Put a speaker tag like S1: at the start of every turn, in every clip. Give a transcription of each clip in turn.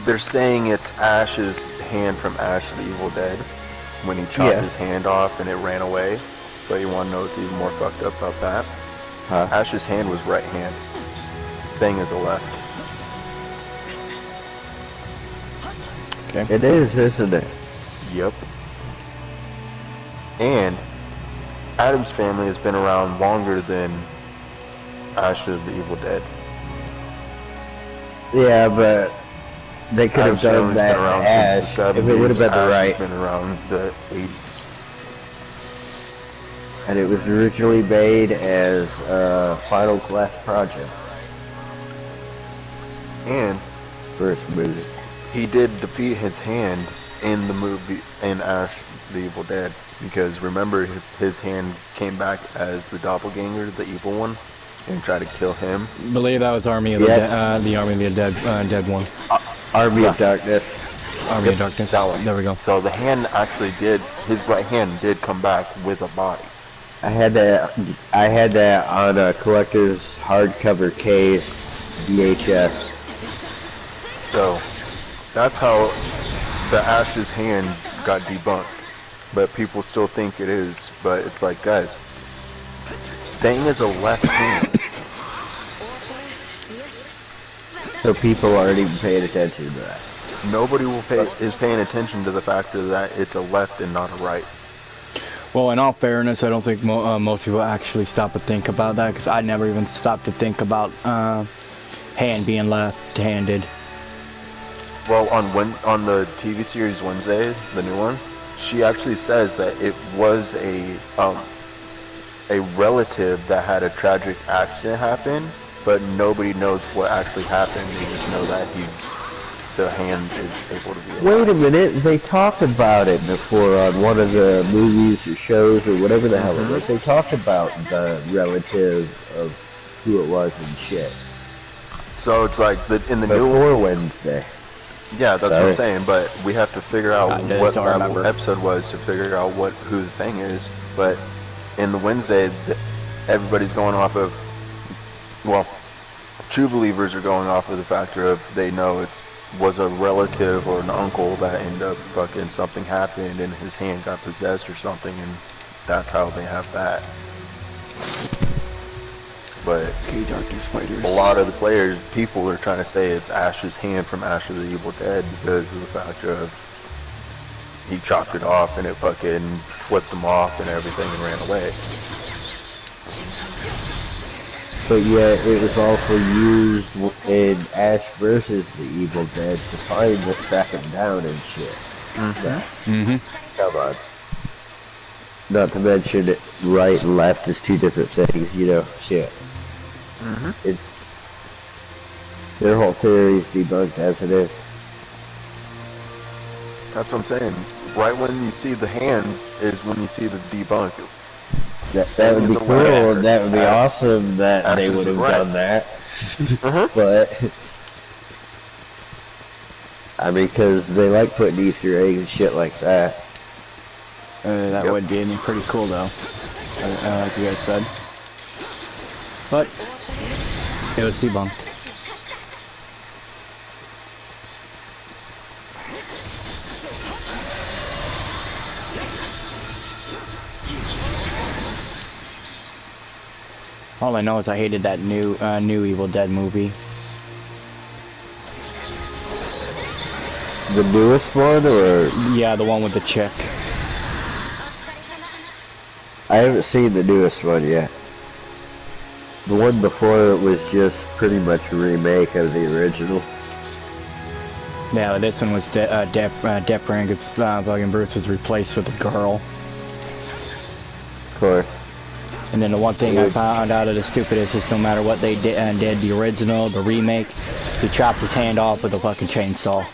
S1: They're saying it's Ash's hand from Ash the Evil Dead when he chopped his hand off and it ran away. But you want to know what's even more fucked up about that?
S2: Huh?
S1: Ash's hand was right hand. Thing is a left.
S2: Okay. It is, isn't it?
S1: Yep. And Adam's family has been around longer than Ash of the Evil Dead.
S2: Yeah, but they could have done that Ash if it would have been the right.
S1: Been around the 80s.
S2: And it was originally made as a final class project.
S1: And
S2: first movie.
S1: He did defeat his hand in the movie in Ash the Evil Dead, because remember his hand came back as the doppelganger, the evil one, and tried to kill him.
S3: I believe that was Army of the Army of the Dead one.
S2: Army of Darkness.
S3: Army of Darkness.
S1: That one.
S3: There we go.
S1: So the hand actually did, his right hand did come back with a body.
S2: I had that on a collector's hardcover case, VHS.
S1: So that's how the Ash's hand got debunked. But people still think it is. But it's like, guys, thing is a left hand.
S2: So people aren't even paying attention to that.
S1: Nobody is paying attention to the fact that it's a left and not a right.
S3: Well, in all fairness, I don't think most people actually stop to think about that, because I never even stopped to think about hand being left-handed.
S1: Well, on the TV series Wednesday, the new one, she actually says that it was a relative that had a tragic accident happen, but nobody knows what actually happened. They just know that the hand is able to be alive.
S2: Wait a minute, they talked about it before on one of the movies or shows or whatever the hell it was. They talked about the relative of who it was and shit.
S1: So it's like in the new
S2: before Wednesday.
S1: Yeah, that's what I'm saying, but we have to figure out what that episode was to figure out who the thing is. But in the Wednesday, everybody's going off of, well, true believers are going off of the factor of they know was a relative or an uncle that ended up fucking something happened and his hand got possessed or something, and that's how they have that. But a lot of the people are trying to say it's Ash's hand from Ash of the Evil Dead because of the factor of he chopped it off and it fucking flipped him off and everything and ran away.
S2: But yet it was also used in Ash versus the Evil Dead to find the track him down and shit. Come on. Not to mention it, right and left is two different things, you know, shit. Their whole theory is debunked as it is.
S1: That's what I'm saying. Right when you see the hands is when you see the debunk.
S2: That would be cool, and that would be awesome that they would have done that. But, I mean, because they like putting Easter eggs and shit like that.
S3: That would be pretty cool, though, like you guys said. But it was debunked. All I know is I hated that new Evil Dead movie.
S2: The newest one, or?
S3: Yeah, the one with the chick.
S2: I haven't seen the newest one yet. The one before it was just pretty much a remake of the original.
S3: Yeah, this one was Death Ring, because fucking Bruce was replaced with a girl.
S2: Of course.
S3: And then the one thing I found out of the stupidest is no matter what they did, the original, the remake, he chopped his hand off with a fucking chainsaw.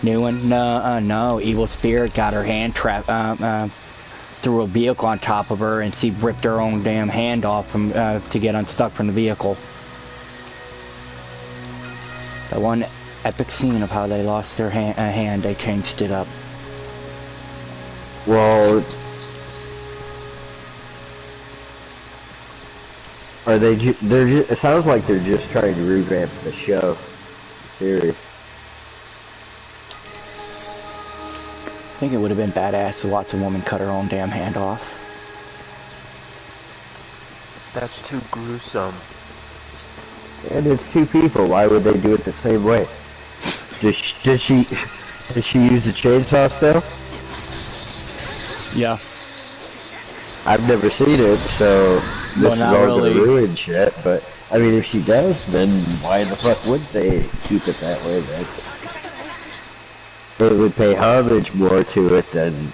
S3: New one? No. Evil Spirit got her hand trapped, threw a vehicle on top of her, and she ripped her own damn hand off from to get unstuck from the vehicle. That one epic scene of how they lost their hand, they changed it up.
S2: Well, Are they? They're. It sounds like they're just trying to revamp the show, the series.
S3: I think it would have been badass to watch a woman cut her own damn hand off.
S1: That's too gruesome.
S2: And it's two people. Why would they do it the same way? Does she use a chainsaw still?
S3: Yeah.
S2: I've never seen it, so this is all
S3: really.
S2: gonna ruin shit. But I mean, if she does, then why the fuck would they keep it that way then? It would pay homage more to it than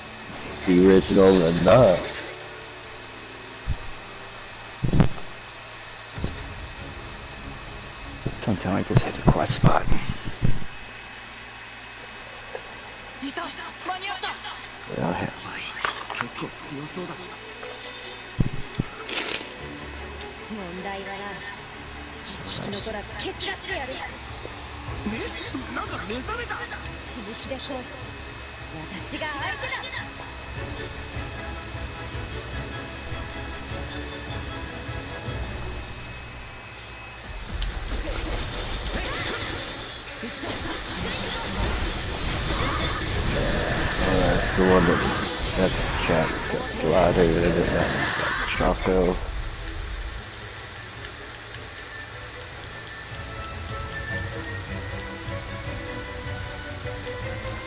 S2: the original than not.
S3: Don't tell me I just hit the quest spot.
S2: Well, hell. That's the one that's the chat. It's got Slaughter in it, that's got Choco.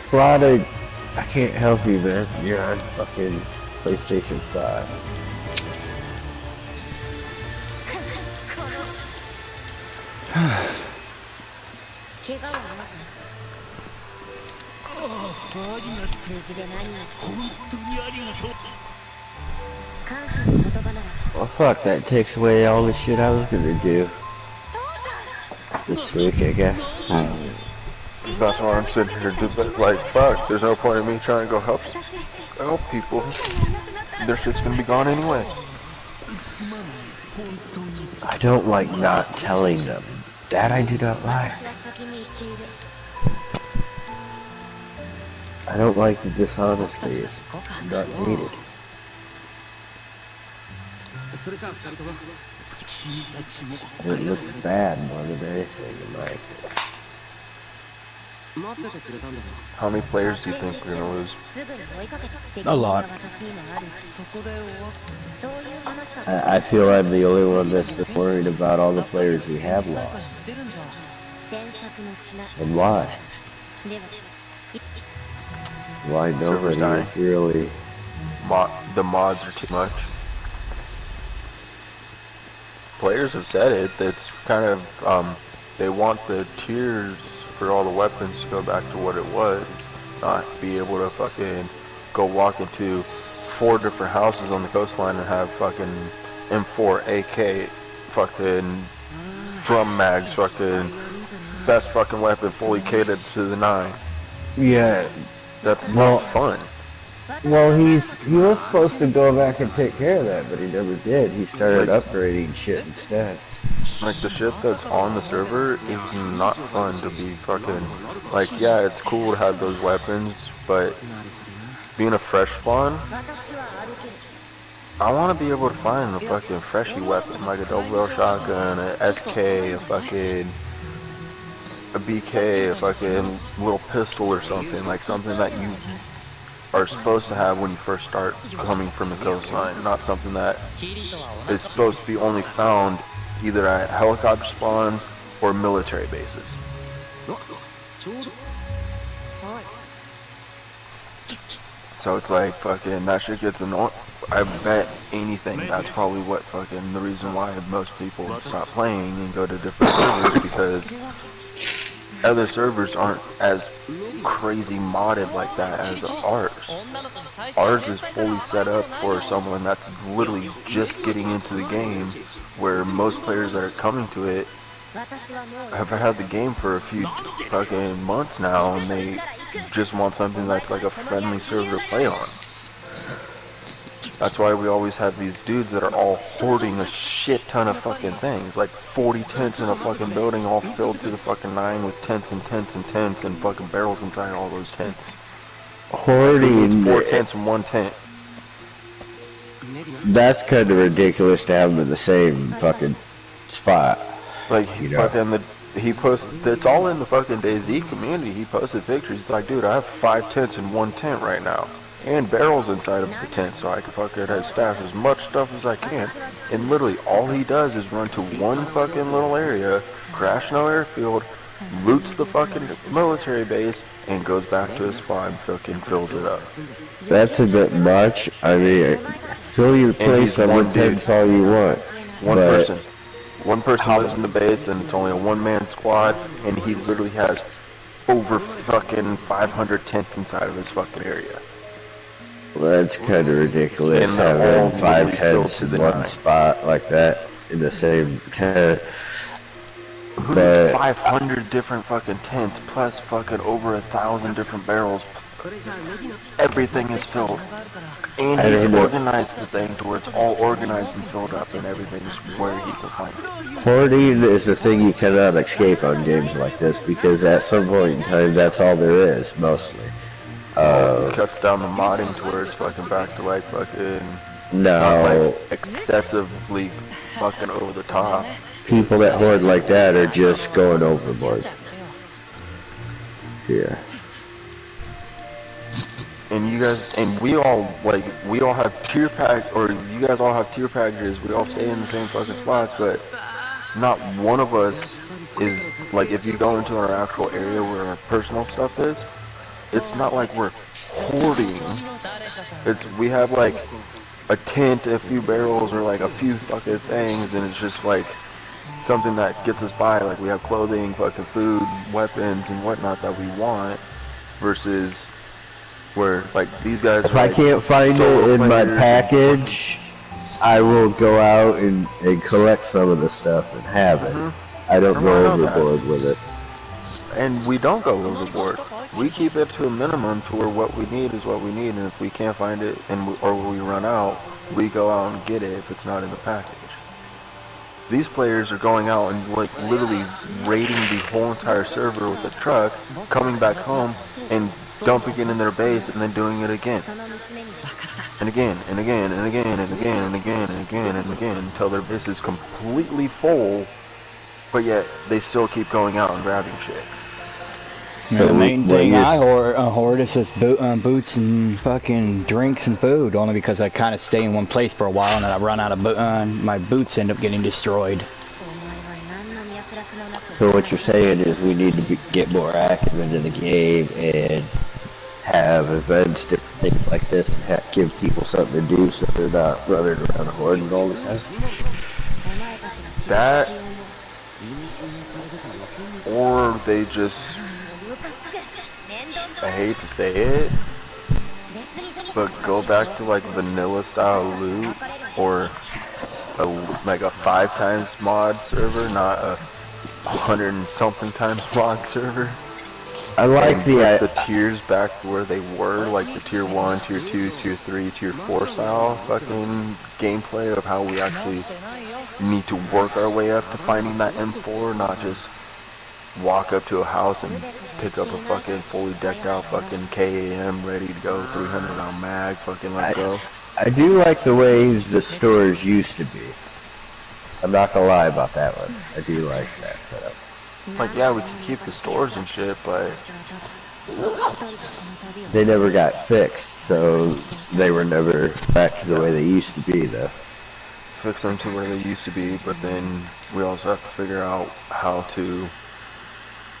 S2: Slaughter, I can't help you, man. You're on fucking PlayStation 5. Well, fuck, that takes away all the shit I was gonna do this week, I guess.
S1: That's why I'm sitting here, like, fuck, there's no point in me trying to go help people. Their shit's gonna be gone anyway.
S2: I don't like not telling them. That I do not like. I don't like the dishonesty. It's not needed. It looks bad more than anything in my opinion.
S1: How many players do you think we're gonna lose?
S3: A lot.
S2: I feel I'm the only one that's been worried about all the players we have lost. And why? Why nobody is really...
S1: The mods are too much. Players have said it. It's kind of, they want the tiers for all the weapons to go back to what it was. Not be able to fucking go walk into 4 different houses on the coastline and have fucking M4, AK, fucking drum mags, fucking best fucking weapon fully catered to the 9.
S2: Yeah.
S1: That's not fun.
S2: Well, he was supposed to go back and take care of that, but he never did. He started upgrading shit instead.
S1: Like, the shit that's on the server is not fun to be fucking... Like, yeah, it's cool to have those weapons, but being a fresh spawn, I want to be able to find a fucking freshy weapon, like a double barrel shotgun, a SK, a fucking... a BK, a fucking little pistol or something, like something that you are supposed to have when you first start coming from the coastline, not something that is supposed to be only found either at helicopter spawns or military bases. So it's like, fucking, that shit gets annoying. I bet anything that's probably what fucking the reason why most people stop playing and go to different servers, because other servers aren't as crazy modded like that as ours. Ours is fully set up for someone that's literally just getting into the game, where most players that are coming to it have had the game for a few fucking months now, and they just want something that's like a friendly server to play on. That's why we always have these dudes that are all hoarding a shit ton of fucking things, like 40 tents in a fucking building all filled to the fucking 9 with tents and tents and tents and fucking barrels inside all those tents.
S2: Hoarding...
S1: 4 tents in 1 tent.
S2: that's kind of ridiculous to have them in the same fucking spot.
S1: Like, he posted, it's all in the fucking DayZ community. He posted pictures. He's like, dude, I have 5 tents in one tent right now. And barrels inside of the tent, so I can fucking stash as much stuff as I can. And literally, all he does is run to one fucking little area, crash no airfield, loots the fucking military base, and goes back to his spot and fucking fills it up.
S2: That's a bit much. I mean, fill your place up with tents all you want.
S1: One person lives in the base, and it's only a one-man squad, and he literally has over fucking 500 tents inside of his fucking area.
S2: Well, that's kind of ridiculous, having 5 tents in one spot like that in the same tent.
S1: But 500 different fucking tents, plus fucking over 1,000 different barrels. Everything is filled. And he's organized the thing to where it's all organized and filled up, and everything's where he can find it.
S2: Hoarding is the thing you cannot escape on games like this, because at some point in time, that's all there is, mostly.
S1: It cuts down the modding to where it's fucking back to like fucking...
S2: No.
S1: Like excessively fucking over the top.
S2: People that hoard like that are just going overboard. Yeah.
S1: And you guys, and we all have tier pack, or you guys all have tier packages, we all stay in the same fucking spots, but not one of us is, like, if you go into our actual area where our personal stuff is, it's not like we're hoarding. We have like a tent, a few barrels, or like a few fucking things, and it's just like something that gets us by. Like, we have clothing, fucking food, weapons, and whatnot that we want, versus where like these guys.
S2: If I can't find it in my package, I will go out and collect some of the stuff and have it. I don't go overboard with it.
S1: And we don't go overboard. We keep it to a minimum to where what we need is what we need, and if we can't find it or we run out, we go out and get it if it's not in the package. These players are going out and like literally raiding the whole entire server with a truck, coming back home and dumping it in their base and then doing it again. And again, and again, and again, and again, and again, and again, and again, until their base is completely full, but yet they still keep going out and grabbing shit.
S3: Yeah, the main thing I hoard is just boots and fucking drinks and food, only because I kind of stay in one place for a while and then I run out of my boots end up getting destroyed.
S2: So what you're saying is we need to get more active into the game and have events, different things like this, and give people something to do so they're not running around hoarding all the time.
S1: That, or they just, I hate to say it, but go back to like vanilla style loot, or like a 5 times mod server, not a 100 and something times mod server.
S2: I like
S1: the tiers back to where they were, like the tier 1, tier 2, tier 3, tier 4 style fucking gameplay of how we actually need to work our way up to finding that M4, not just walk up to a house and pick up a fucking fully decked out fucking KAM ready to go, 300 round mag, fucking let's go.
S2: I do like the way the stores used to be. I'm not gonna lie about that one. I do like that setup.
S1: Like, yeah, we can keep the stores and shit, but
S2: they never got fixed, so they were never back to the way they used to be, though.
S1: Fix them to where they used to be, but then we also have to figure out how to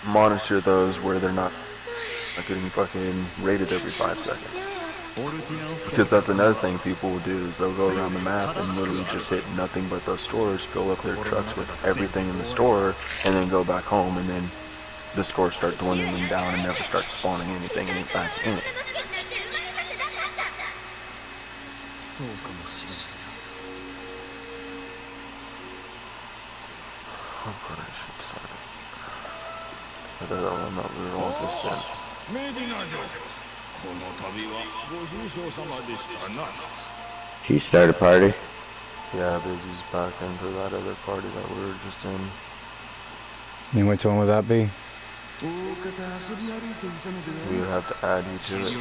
S1: monitor those where they're not getting fucking raided every 5 seconds. Because that's another thing people will do, is they'll go around the map and literally just hit nothing but those stores, fill up their trucks with everything in the store, and then go back home, and then the stores start dwindling down and never start spawning anything back in it.
S2: She start a party?
S1: Yeah, Busy's back into that other party that we were just in.
S3: And which one would that be?
S1: We would have to add you to it.